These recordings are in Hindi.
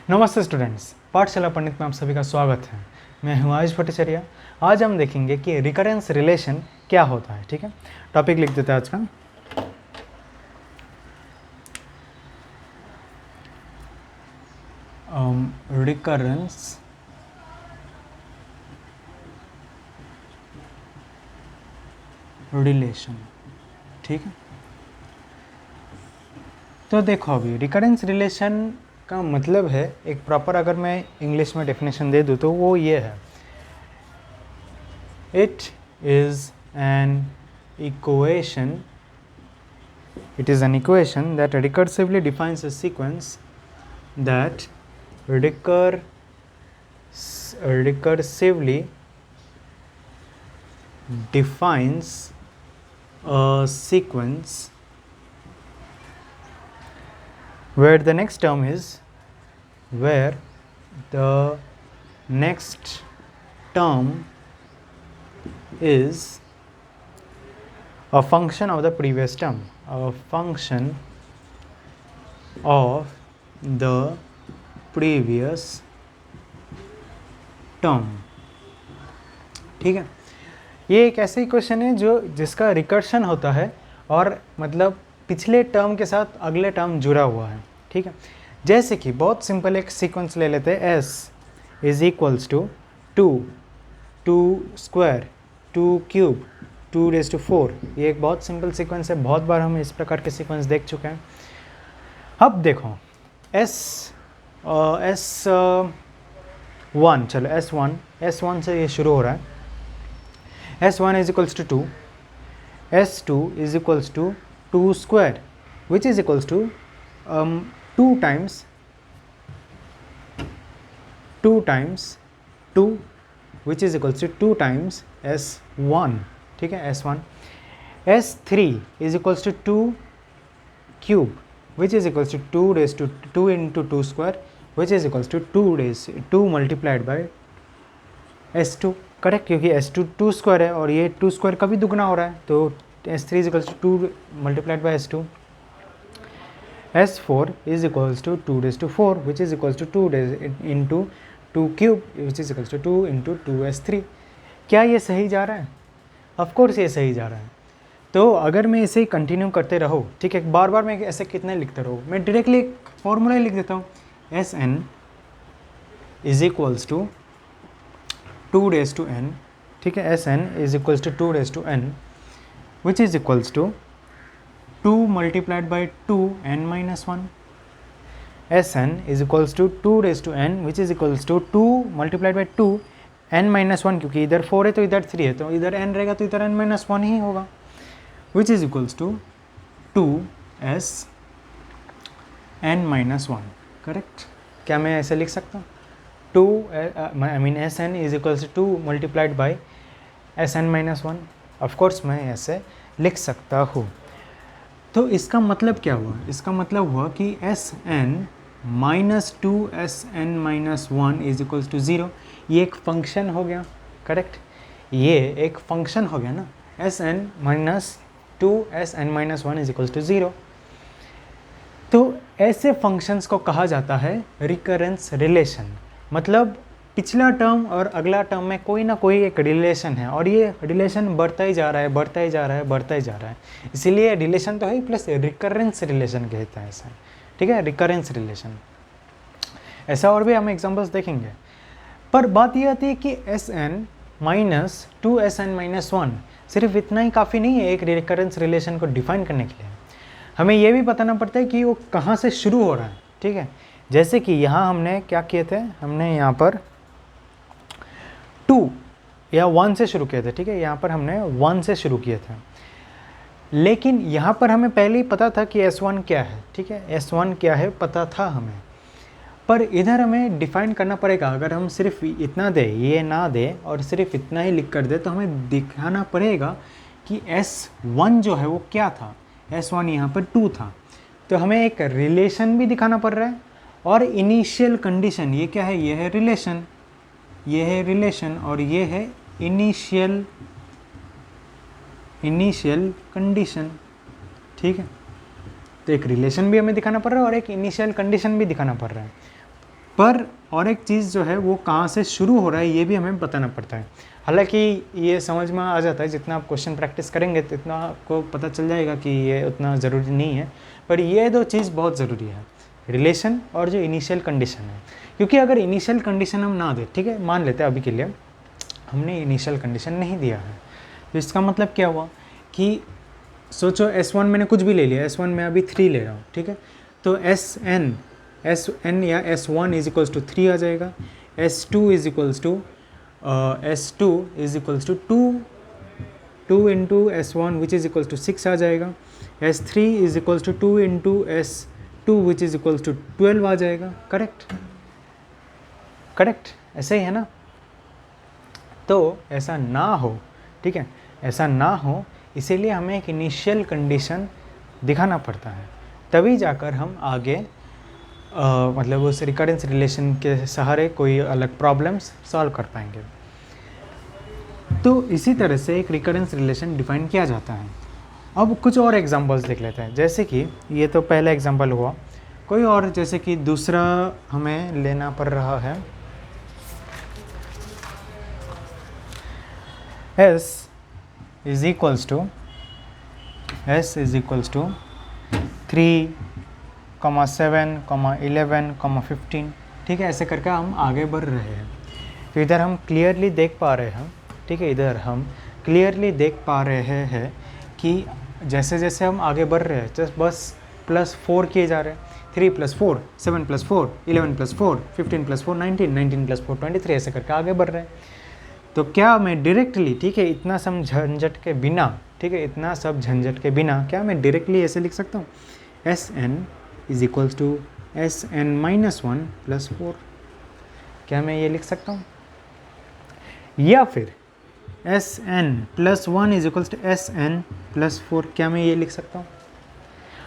नमस्ते स्टूडेंट्स, पाठशाला पंडित में आप सभी का स्वागत है। मैं हूं आयुष भट्टाचार्य। आज हम देखेंगे कि रिकरेंस रिलेशन क्या होता है। ठीक है, टॉपिक लिख देते हैं आज का। Recurrence relation. ठीक है, तो देखो अभी रिकरेंस रिलेशन का मतलब है, एक प्रॉपर अगर मैं इंग्लिश में डेफिनेशन दे दूँ तो वो ये है, it is an equation that recursively defines a sequence that recursively defines a sequence where the next term is a function of the previous term, a function of the previous term। ठीक है, ये एक ऐसे इक्वेशन है जिसका रिकर्शन होता है और मतलब पिछले टर्म के साथ अगले टर्म जुड़ा हुआ है। ठीक है, जैसे कि बहुत सिंपल एक सीक्वेंस ले लेते हैं, s is equals to 2 square 2 cube 2⁴। ये एक बहुत सिंपल सीक्वेंस है, बहुत बार हम इस प्रकार के सीक्वेंस देख चुके हैं। अब देखो S1, चलो S1 से ये शुरू हो रहा है। S1 is equals to 2, S2 is equals to 2 square which is equals to 2 times 2 which is equals to 2 times S1। ठीक है, S1। S3 is equals to 2 cube which is equals to 2 into 2 square which is equals to 2 multiplied by S2। Correct, क्योंकि S2 2 स्क्वायर है और ये 2 स्क्वायर का भी दुगना हो रहा है, तो S3 is equals to 2 multiplied by S2। S4 is equals to 2⁴ which is equals to 2 into 2 cube which is equals to 2 into 2S3। क्या ये सही जा रहा है? ऑफकोर्स ये सही जा रहा है। तो अगर मैं इसे कंटिन्यू करते रहो, ठीक है, बार बार मैं ऐसे कितने लिखते रहो, मैं डायरेक्टली एक फॉर्मूला ही लिख देता हूँ, Sn is equals to 2n। ठीक है, Sn is equals to 2n which is equals to 2 multiplied by 2n-1। Sn is equals to 2n which is equals to 2 multiplied by 2n-1, क्योंकि इधर 4 है तो इधर 3 है, तो इधर n रहेगा तो इधर n-1 ही होगा, which is equals to 2Sn-1। Correct, क्या मैं ऐसे लिख सकता हूँ? Sn is equals to 2 multiplied by Sn-1। Of course मैं ऐसे लिख सकता हूँ। तो इसका मतलब क्या हुआ? इसका मतलब हुआ कि Sn minus 2Sn-1 is equals to 0। ये एक फंक्शन हो गया। करेक्ट, ये एक फंक्शन हो गया ना, Sn minus 2Sn-1 is equals to 0। तो ऐसे फंक्शंस को कहा जाता है रिकरेंस रिलेशन। मतलब पिछला टर्म और अगला टर्म में कोई ना कोई एक रिलेशन है और ये रिलेशन बढ़ता ही जा रहा है, इसीलिए रिलेशन तो है प्लस रिकरेंस रिलेशन कहता है ऐसा। ठीक है, रिकरेंस रिलेशन। ऐसा और भी हम एग्जांपल्स देखेंगे, पर बात ये आती है कि Sn माइनस 2Sn-1 सिर्फ इतना ही काफ़ी नहीं है एक रिकरेंस रिलेशन को डिफाइन करने के लिए। हमें ये भी बताना पड़ता है कि वो कहाँ से शुरू हो रहा है। ठीक है, जैसे कि यहाँ हमने क्या किए थे, हमने यहाँ पर 2 या 1 से शुरू किए थे। ठीक है, यहाँ पर हमने 1 से शुरू किए थे, लेकिन यहाँ पर हमें पहले ही पता था कि S1 क्या है। ठीक है, S1 क्या है पता था हमें, पर इधर हमें डिफाइन करना पड़ेगा। अगर हम सिर्फ इतना दे, ये ना दे और सिर्फ इतना ही लिख कर दे, तो हमें दिखाना पड़ेगा कि S1 जो है वो क्या था। S1 यहाँ पर 2 था, तो हमें एक रिलेशन भी दिखाना पड़ रहा है और इनिशियल कंडीशन, ये क्या है, ये है रिलेशन, ये है रिलेशन और ये है इनिशियल कंडीशन। ठीक है, तो एक रिलेशन भी हमें दिखाना पड़ रहा है और एक इनिशियल कंडीशन भी दिखाना पड़ रहा है। पर और एक चीज़ जो है वो कहाँ से शुरू हो रहा है ये भी हमें बताना पड़ता है। हालांकि ये समझ में आ जाता है, जितना आप क्वेश्चन प्रैक्टिस करेंगे तो आपको पता चल जाएगा कि ये उतना ज़रूरी नहीं है, पर ये दो चीज़ बहुत ज़रूरी है, रिलेशन और जो इनिशियल कंडीशन है। क्योंकि अगर इनिशियल कंडीशन हम ना दें, ठीक है, मान लेते हैं अभी के लिए हमने इनिशियल कंडीशन नहीं दिया है, तो इसका मतलब क्या हुआ कि सोचो S1 मैंने कुछ भी ले लिया, S1 मैं अभी 3 ले रहा हूँ, ठीक है, तो Sn या S1 इज इक्वल्स टू 3 आ जाएगा, S2 is equals to 2 into S1 which is equals to 6 आ जाएगा, S3 is equals to 2 into S2 which is equals to 12 आ जाएगा। करेक्ट ऐसे ही है ना। तो ऐसा ना हो, ठीक है, ऐसा ना हो, इसीलिए हमें एक इनिशियल कंडीशन दिखाना पड़ता है, तभी जाकर हम आगे मतलब उस रिकरेंस रिलेशन के सहारे कोई अलग प्रॉब्लम्स सॉल्व कर पाएंगे। तो इसी तरह से एक रिकरेंस रिलेशन डिफाइन किया जाता है। अब कुछ और एग्जांपल्स देख लेते हैं, जैसे कि ये तो पहला एग्जांपल हुआ, कोई और जैसे कि दूसरा हमें लेना पड़ रहा है, S इज इक्वल्स टू 3, 7, 11, 15, ठीक है, ऐसे करके हम आगे बढ़ रहे हैं। तो इधर हम क्लियरली देख पा रहे हैं, ठीक है, इधर हम क्लियरली देख पा रहे हैं कि जैसे जैसे हम आगे बढ़ रहे हैं जस्ट बस +4 किए जा रहे हैं, 3 + 4, 7 + 4, 11 + 4, 15 + 4, 19, 19 + 4, 23, ऐसे करके आगे बढ़ रहे हैं। तो क्या मैं डायरेक्टली, ठीक है, इतना सब झंझट के बिना, ठीक है, इतना सब झंझट के बिना क्या मैं डायरेक्टली ऐसे लिख सकता हूँ, Sn is equals to Sn-1 + 4, क्या मैं ये लिख सकता हूँ? या फिर Sn+1 is equals to Sn + 4, क्या मैं ये लिख सकता हूँ?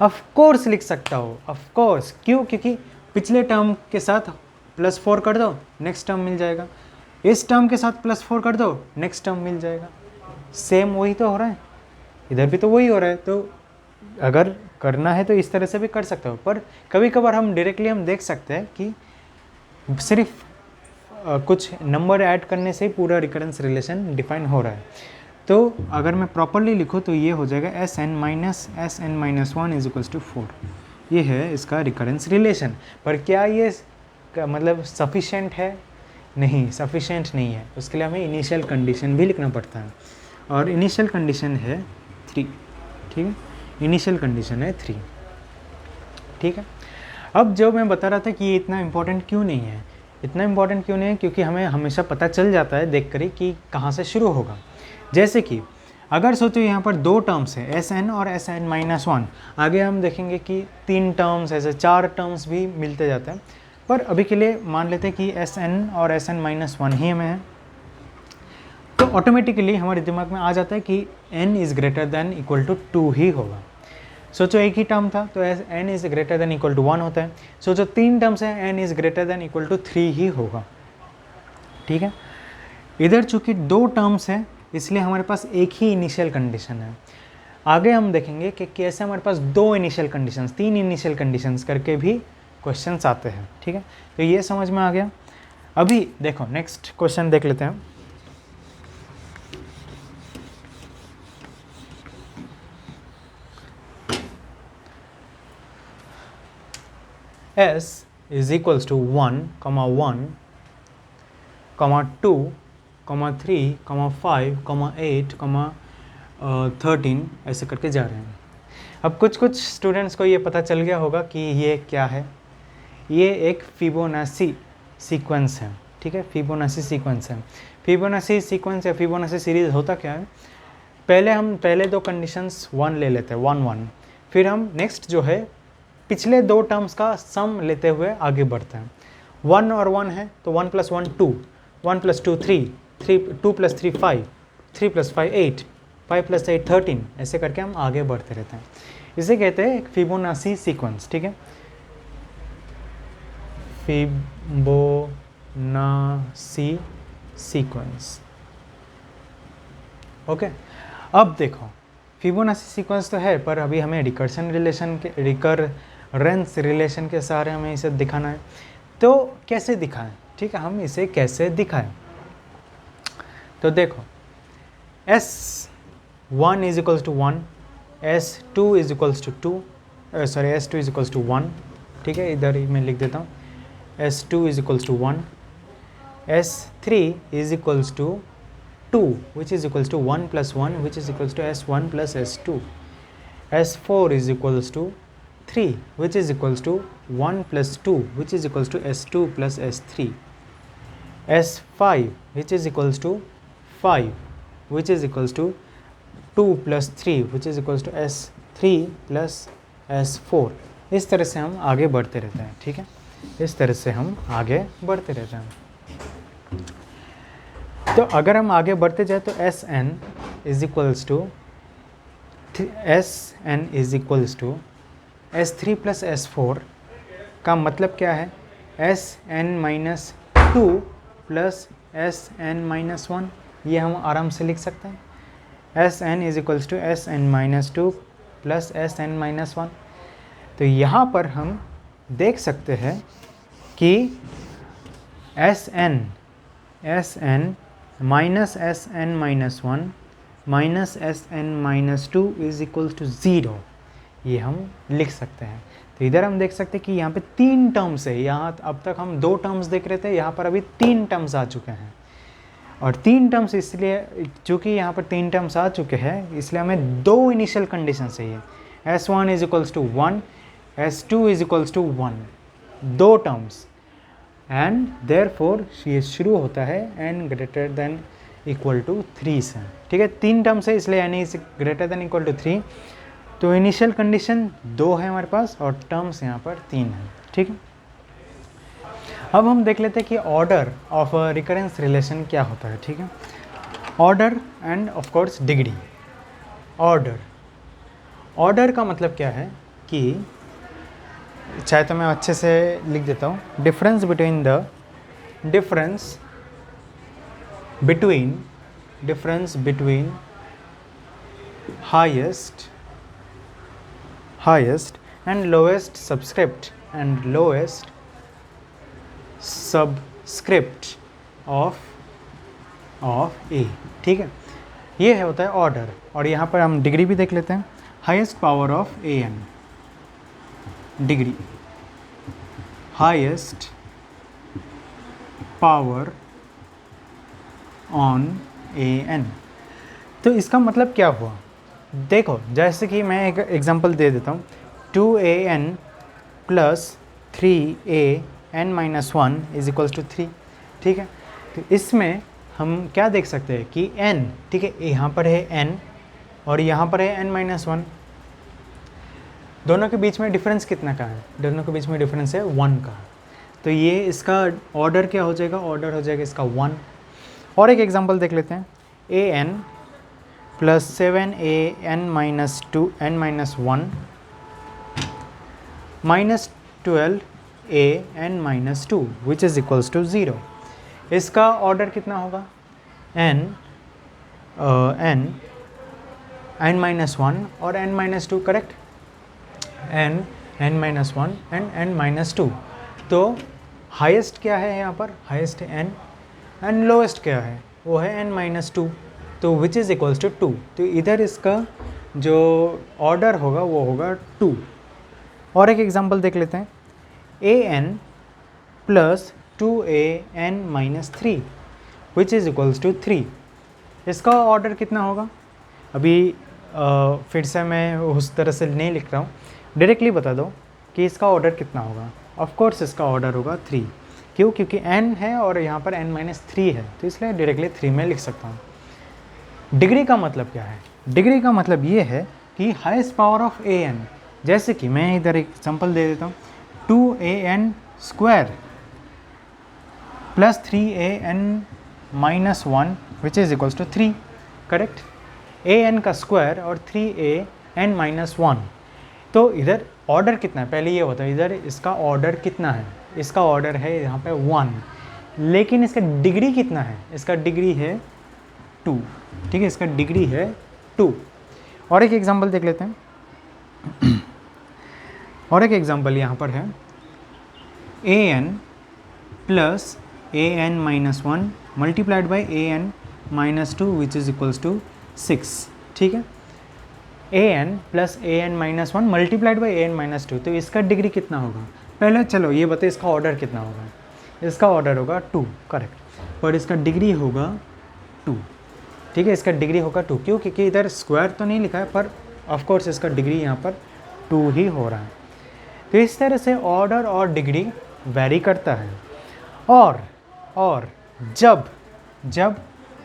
ऑफ कोर्स लिख सकता हूँ, ऑफ कोर्स। क्यों? क्योंकि पिछले टर्म के साथ +4 कर दो, नेक्स्ट टर्म मिल जाएगा, इस टर्म के साथ +4 कर दो, नेक्स्ट टर्म मिल जाएगा। सेम वही तो हो रहा है, इधर भी तो वही हो रहा है। तो अगर करना है तो इस तरह से भी कर सकते हो, पर कभी कभार हम डायरेक्टली हम देख सकते हैं कि सिर्फ कुछ नंबर ऐड करने से ही पूरा रिकरेंस रिलेशन डिफाइन हो रहा है। तो अगर मैं प्रॉपरली लिखूँ तो ये हो जाएगा Sn-1 इज इक्वल्स टू 4, ये है इसका रिकरेंस रिलेशन। पर क्या ये मतलब सफिशेंट है? नहीं, सफिशेंट नहीं है, उसके लिए हमें इनिशियल कंडीशन भी लिखना पड़ता है, और इनिशियल कंडीशन है 3, ठीक है, इनिशियल कंडीशन है 3, ठीक है। अब जो मैं बता रहा था कि ये इतना इम्पोर्टेंट क्यों नहीं है, इतना इम्पोर्टेंट क्यों नहीं है, क्योंकि हमें हमेशा पता चल जाता है देख कर ही कि कहाँ से शुरू होगा। जैसे कि अगर सोचो यहाँ पर 2 टर्म्स है, Sn और Sn-1, आगे हम देखेंगे कि 3 टर्म्स, ऐसे 4 टर्म्स भी मिलते जाते हैं, पर अभी के लिए मान लेते हैं कि Sn और Sn-1 ही हमें है, तो ऑटोमेटिकली हमारे दिमाग में आ जाता है कि n is greater than equal to 2 ही होगा। सोचो एक ही टर्म था तो n is greater than equal to 1 होता है, सोचो 3 टर्म्स है, n is greater than equal to 3 ही होगा, ठीक है। इधर चूँकि 2 टर्म्स है इसलिए हमारे पास एक ही इनिशियल कंडीशन है। आगे हम देखेंगे कि कैसे हमारे पास 2 इनिशियल कंडीशंस, 3 इनिशियल कंडीशंस करके भी क्वेश्चंस आते हैं, ठीक है। तो ये समझ में आ गया। अभी देखो नेक्स्ट क्वेश्चन देख लेते हैं। S इज इक्वल्स टू 1, 1, 2, 3, 5, 8, 13 ऐसे करके जा रहे हैं। अब कुछ स्टूडेंट्स को ये पता चल गया होगा कि ये क्या है, ये एक फिबोनाची सीक्वेंस है, ठीक है, फिबोनाची सीक्वेंस है। फिबोनाची सीक्वेंस या फिबोनाची सीरीज होता क्या है, पहले 2 कंडीशंस 1 ले लेते हैं, 1 1, फिर हम नेक्स्ट जो है पिछले 2 टर्म्स का सम लेते हुए आगे बढ़ते हैं। 1 और 1 है तो 1 + 1 2, 1 + 2 3, 2 + 3 5, 3 + 5 8, 5 + 8 13, ऐसे करके हम आगे बढ़ते रहते हैं। इसे कहते हैं एक फिबोनाची सीक्वेंस, ठीक है, फिबोनाची सीक्वेंस। ओके, अब देखो फिबोनाची सीक्वेंस तो है, पर अभी हमें रिकरेंस रिलेशन के सहारे हमें इसे दिखाना है। तो कैसे दिखाएं, ठीक है, हम इसे कैसे दिखाएं? तो देखो S1 is equals to 1, S2 is equals to 2, sorry S2 is equals to 1, ठीक है, इधर ही मैं लिख देता हूँ, S2 is equals to 1, S3 is equals to 2 which is equals to 1 plus 1 which is equals to S1 plus S2, S4 is equals to 3 which is equals to 1 plus 2 which is equals to S2 plus S3, S5 which is equals to 5 which is equals to 2 plus 3 which is equals to S3 plus S4। इस तरह से हम आगे बढ़ते रहते हैं, ठीक है, इस तरह से हम आगे बढ़ते रहते हैं। तो अगर हम आगे बढ़ते जाए तो S N is equals to S3 plus S4 का मतलब क्या है? Sn minus 2 plus Sn minus 1, ये हम आराम से लिख सकते हैं। Sn is equals to Sn minus 2 plus Sn minus 1। तो यहाँ पर हम देख सकते हैं कि Sn minus Sn minus 1 minus Sn minus 2 is equals to 0, ये हम लिख सकते हैं। तो इधर हम देख सकते हैं कि यहाँ पे 3 टर्म्स है, यहाँ अब तक हम 2 टर्म्स देख रहे थे, यहाँ पर अभी 3 टर्म्स आ चुके हैं। और 3 टर्म्स इसलिए, चूँकि यहाँ पर 3 टर्म्स आ चुके हैं, इसलिए हमें 2 इनिशियल कंडीशन चाहिए। S1 is equals to 1, S2 is equals to 1, 2 terms, and therefore ये शुरू होता है n greater than equal to 3 से, ठीक है। 3 टर्म्स है इसलिए n is greater than equal to 3, तो इनिशियल कंडीशन 2 है हमारे पास और टर्म्स यहाँ पर 3 है, ठीक है। अब हम देख लेते हैं कि ऑर्डर ऑफ रिकरेंस रिलेशन क्या होता है, ठीक है। Order end of course degree. Order का मतलब क्या है कि, चाहे तो मैं अच्छे से लिख देता हूँ, difference between highest and lowest subscript of a, ठीक है, ये है होता है ऑर्डर। और यहाँ पर हम डिग्री भी देख लेते हैं। Highest power of A N, degree, highest power on A N. तो इसका मतलब क्या हुआ? देखो, जैसे कि मैं एक एग्जांपल दे देता हूँ, 2an plus 3an minus 1 is equals to 3, ठीक है। तो इसमें हम क्या देख सकते हैं कि n, ठीक है, यहाँ पर है n और यहाँ पर है n माइनस 1, दोनों के बीच में डिफरेंस कितना का है? दोनों के बीच में डिफरेंस है 1 का। तो ये इसका ऑर्डर क्या हो जाएगा? ऑर्डर हो जाएगा इसका 1। और एक एग्जांपल देख लेते हैं, an plus 7an minus 2n minus 1 minus 12an minus 2 which is equals to 0। इसका ऑर्डर कितना होगा? n माइनस 1 और n minus 2, correct, n minus 1 and n minus 2। तो हाईएस्ट क्या है यहाँ पर? हाईएस्ट है n, एंड लोएस्ट क्या है? वो है n माइनस 2, तो विच इज़ इक्वल्स टू 2। तो इधर इसका जो ऑर्डर होगा वो होगा 2। और एक एग्जांपल देख लेते हैं, an plus 2an minus 3 which is equals to 3। इसका ऑर्डर कितना होगा? अभी फिर से मैं उस तरह से नहीं लिख रहा हूँ, डायरेक्टली बता दो कि इसका ऑर्डर कितना होगा। ऑफ कोर्स इसका ऑर्डर होगा 3, क्यों? क्योंकि n है और यहाँ पर n माइनस 3 है, तो इसलिए डायरेक्टली 3 में लिख सकता हूँ। डिग्री का मतलब क्या है? डिग्री का मतलब ये है कि हाईएस्ट पावर ऑफ an, जैसे कि मैं इधर एक एग्जांपल दे देता हूँ, 2an square plus 3an minus 1 which is equals to 3, correct. an का स्क्वायर और 3an माइनस 1, तो इधर ऑर्डर कितना है? पहले ये बताओ, इधर इसका ऑर्डर कितना है? इसका ऑर्डर है यहाँ पे 1, लेकिन इसका डिग्री कितना है? इसका डिग्री है 2, ठीक है, इसका डिग्री है 2। और एक एग्जांपल देख लेते हैं, और एक एग्जांपल यहाँ पर है, an plus a n minus one multiplied by a n minus two which is equals to 6, ठीक है। A n plus a n minus one multiplied by a n minus two, तो इसका डिग्री कितना होगा? पहले चलो ये बताइए इसका ऑर्डर कितना होगा। इसका ऑर्डर होगा 2, करेक्ट, पर इसका डिग्री होगा 2, ठीक है। इसका डिग्री होगा 2, क्यों? क्योंकि इधर स्क्वायर तो नहीं लिखा है, पर ऑफ कोर्स इसका डिग्री यहाँ पर 2 ही हो रहा है। तो इस तरह से ऑर्डर और डिग्री वेरी करता है। और जब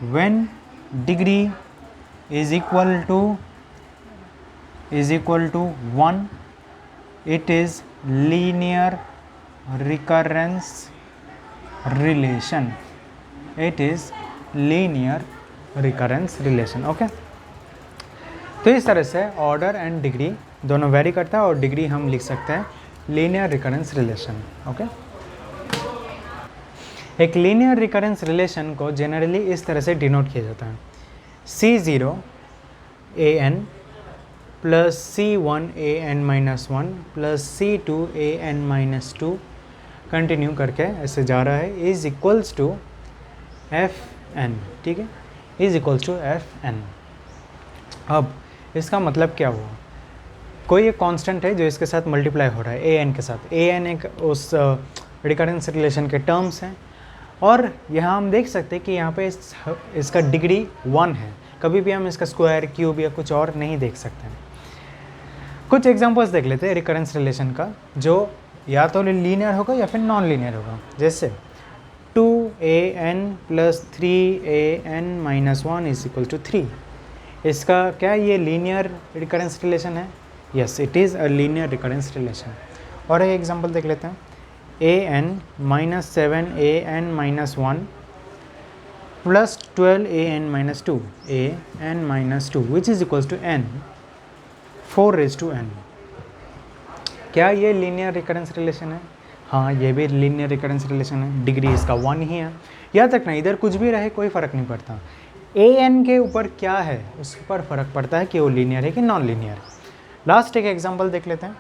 when degree is equal to 1 it is linear recurrence relation, it is linear recurrence relation, okay. तो इस तरह से ऑर्डर एंड डिग्री दोनों वेरी करता है, और डिग्री हम लिख सकते हैं लीनियर रिकरेंस रिलेशन, ओके। एक लीनियर रिकरेंस रिलेशन को जनरली इस तरह से डिनोट किया जाता है, C0 a n plus C1 a n minus one plus C2 a n minus to, continue करके ऐसे जा रहा है, is equals to F N, ठीक है, is equals to F N. अब इसका मतलब क्या हुआ? कोई एक कांस्टेंट है जो इसके साथ मल्टीप्लाई हो रहा है ए एन के साथ। ए एन एक उस रिकरेंस रिलेशन के टर्म्स हैं, और यहाँ हम देख सकते हैं कि यहाँ पे इसका डिग्री 1 है। कभी भी हम इसका स्क्वायर, क्यूब या कुछ और नहीं देख सकते हैं। कुछ एग्जांपल्स देख लेते हैं रिकरेंस रिलेशन का, जो या तो लीनियर होगा या फिर नॉन लीनियर होगा। जैसे 2an plus 3an minus one is equal to 3, इसका क्या ये लीनियर रिकरेंस रिलेशन है? Yes, it is a linear recurrence relation. और एक एग्जांपल देख लेते हैं, an minus 7an minus one plus 12an minus two, an minus two which is equals to n 4n। क्या ये लीनियर रिकरेंस रिलेशन है? हाँ, ये भी लीनियर रिकरेंस रिलेशन है। डिग्री इसका 1 ही है। यहाँ तक नहीं, इधर कुछ भी रहे कोई फ़र्क नहीं पड़ता। an के ऊपर क्या है उस पर फ़र्क पड़ता है कि वो लीनियर है कि नॉन लीनियर। लास्ट एक एग्जांपल देख लेते हैं,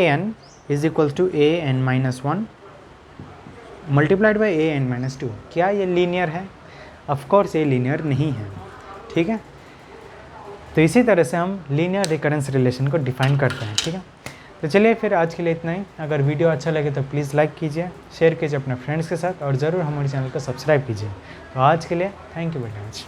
an is equals to an minus one multiplied by an minus two. क्या ये लीनियर है? ऑफकोर्स ये लीनियर नहीं है, ठीक है। तो इसी तरह से हम लीनियर रिकरेंस रिलेशन को डिफाइन करते हैं, ठीक है। तो चलिए फिर आज के लिए इतना ही। अगर वीडियो अच्छा लगे तो प्लीज़ लाइक कीजिए, शेयर कीजिए अपने फ्रेंड्स के साथ, और ज़रूर हमारे चैनल को सब्सक्राइब कीजिए। तो आज के लिए थैंक यू वेरी मच।